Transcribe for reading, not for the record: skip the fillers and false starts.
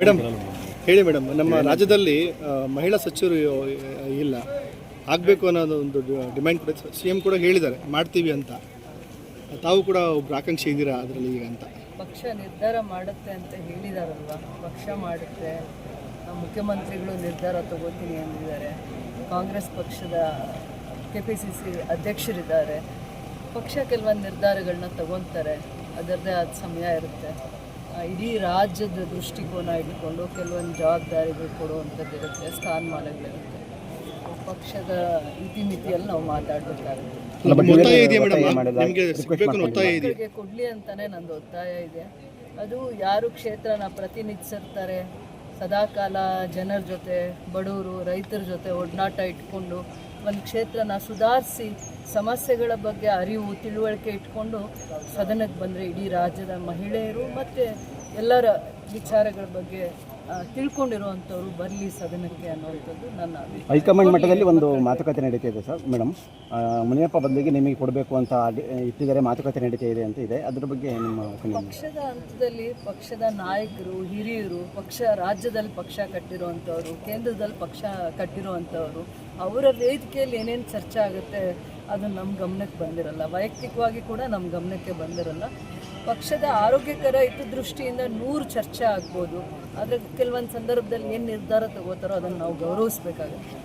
Madam ಹೇಳಿ madam, ನಮ್ಮ ರಾಜ್ಯದಲ್ಲಿ ಮಹಿಳಾ ಸಚಿವರು ಇಲ್ಲ, ಆಗಬೇಕು ಅನ್ನೋದು ಒಂದು ಡಿಮ್ಯಾಂಡ್ ಕೂಡ CM ಕೂಡ ಹೇಳಿದ್ದಾರೆ, ಮಾಡ್ತೀವಿ ಅಂತ. ತಾವು ಕೂಡ ಒಬ್ರು ಆಕಾಂಕ್ಷಿ ಇದ್ದೀರಾ ಅದರಲ್ಲಿ ಈಗ ಅಂತ? ಪಕ್ಷ ನಿರ್ಧಾರ ಮಾಡುತ್ತೆ ಅಂತ ಹೇಳಿದಾರಲ್ವ, ಪಕ್ಷ ಮಾಡುತ್ತೆ. ಮುಖ್ಯಮಂತ್ರಿಗಳು ನಿರ್ಧಾರ ತಗೋತೀನಿ ಅಂದಿದ್ದಾರೆ. ಕಾಂಗ್ರೆಸ್ ಪಕ್ಷದ KPCC ಅಧ್ಯಕ್ಷರಿದ್ದಾರೆ. ಪಕ್ಷ ಕೆಲವೊಂದು ನಿರ್ಧಾರಗಳನ್ನ ತಗೊತಾರೆ, ಅದರದ್ದೇ ಆದ ಸಮಯ ಇರುತ್ತೆ. ಇಡೀ ರಾಜ್ಯದ ದೃಷ್ಟಿಕೋನ ಇಟ್ಕೊಂಡು ಕೆಲವೊಂದು ಜವಾಬ್ದಾರಿಗಳು ಕೊಡುವಂಥದ್ದು ಇರುತ್ತೆ, ಸ್ಥಾನಮಾನಗಳಿರುತ್ತೆ. ಪಕ್ಷದ ಇತಿಮಿತಿಯಲ್ಲಿ ನಾವು ಮಾತಾಡಬೇಕಾಗುತ್ತೆ. ಕೊಡಲಿ ಅಂತಲೇ ನಂದು ಒತ್ತಾಯ ಇದೆ. ಅದು ಯಾರು ಕ್ಷೇತ್ರನ ಪ್ರತಿನಿಧಿಸಿರ್ತಾರೆ, ಸದಾಕಾಲ ಜನರ ಜೊತೆ, ಬಡವರು ರೈತರ ಜೊತೆ ಒಡನಾಟ ಇಟ್ಕೊಂಡು ಒಂದು ಕ್ಷೇತ್ರನ ಸುಧಾರಿಸಿ ಸಮಸ್ಯೆಗಳ ಬಗ್ಗೆ ಅರಿವು ತಿಳುವಳಿಕೆ ಇಟ್ಕೊಂಡು ಸದನಕ್ಕೆ ಬಂದರೆ ಇಡೀ ರಾಜ್ಯದ ಮಹಿಳೆಯರು ಮತ್ತು ಎಲ್ಲರ ವಿಚಾರಗಳ ಬಗ್ಗೆ ತಿಳ್ಕೊಂಡಿರುವಂಥವ್ರು ಬರಲಿ ಸದನಕ್ಕೆ ಅನ್ನುವಂಥದ್ದು ನನ್ನ ಅಭಿಪ್ರಾಯ. ಹೈಕಮಾಂಡ್ ಮಟ್ಟದಲ್ಲಿ ಒಂದು ಮಾತುಕತೆ ನಡೀತಾ ಇದೆ ಸರ್ ಮೇಡಮ್. ಮುನಿಯಪ್ಪ ಬದಲಿಗೆ ನಿಮಗೆ ಕೊಡಬೇಕು ಅಂತ ಇಟ್ಟಿದ್ದಾರೆ, ಮಾತುಕತೆ ನಡೀತಾ ಇದೆ ಅಂತ ಇದೆ. ಅದ್ರ ಬಗ್ಗೆ ನಿಮ್ಮ ಪಕ್ಷದ ಹಂತದಲ್ಲಿ ಪಕ್ಷದ ನಾಯಕರು, ಹಿರಿಯರು, ರಾಜ್ಯದಲ್ಲಿ ಪಕ್ಷ ಕಟ್ಟಿರುವಂಥವ್ರು, ಕೇಂದ್ರದಲ್ಲಿ ಪಕ್ಷ ಕಟ್ಟಿರುವಂಥವ್ರು, ಅವರ ವೇದಿಕೆಯಲ್ಲಿ ಏನೇನು ಚರ್ಚೆ ಆಗುತ್ತೆ ಅದು ನಮ್ಮ ಗಮನಕ್ಕೆ ಬಂದಿರಲ್ಲ. ವೈಯಕ್ತಿಕವಾಗಿ ಕೂಡ ನಮ್ಮ ಗಮನಕ್ಕೆ ಬಂದಿರಲ್ಲ. ಪಕ್ಷದ ಆರೋಗ್ಯಕರ ಹಿತದೃಷ್ಟಿಯಿಂದ 100 ಚರ್ಚೆ ಆಗ್ಬೋದು, ಆದರೆ ಕೆಲವೊಂದು ಸಂದರ್ಭದಲ್ಲಿ ಏನು ನಿರ್ಧಾರ ತಗೋತಾರೋ ಅದನ್ನು ನಾವು ಗೌರವಿಸಬೇಕಾಗುತ್ತೆ.